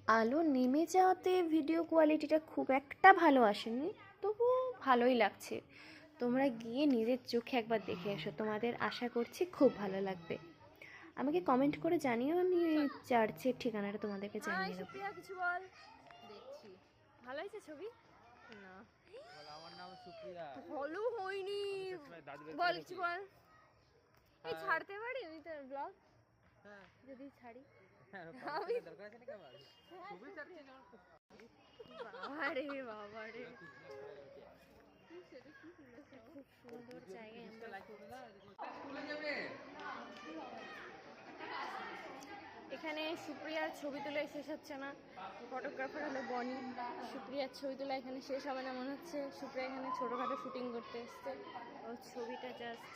আলো নেমে যাওয়াতে ভিডিও কোয়ালিটিটা খুব একটা ভালো আসেনি, তবুও ভালোই লাগছে। তোমরা গিয়ে নিজের চোখে একবার দেখে এসো, তোমাদের আশা করছি খুব ভালো লাগবে। আমাকে কমেন্ট করে জানিও, আমি চার্চের ঠিকানাটা তোমাদেরকে জানিয়ে দেবো। সুপ্রিয়া কিছু বল। দেখছি ভালো হয়েছে ছবি না, আমার নাম সুপ্রিয়া। ভালো হয়নি, দাদু বল কিছু বল। এই হ্যাঁ। ছাড়তে পারি আমি তোর ব্লগ হ্যাঁ যদি ছাড়ি? হ্যাঁ, আমি দরকার আছে নাকি আমার? ছবি চাচ্ছি না। বাবারে বাবারে, খুব সুন্দর জায়গায় আমরা স্কুলে যাবে? এখানে সুপ্রিয়ার ছবি তোলা শেষ হচ্ছে না, ফটোগ্রাফার হলো বনি। সুপ্রিয়ার ছবি তোলা এখানে শেষ হবে না মনে হচ্ছে। সুপ্রিয়া এখানে ছোটোখাটো শুটিং করতে এসছে। ও ছবিটা জাস্ট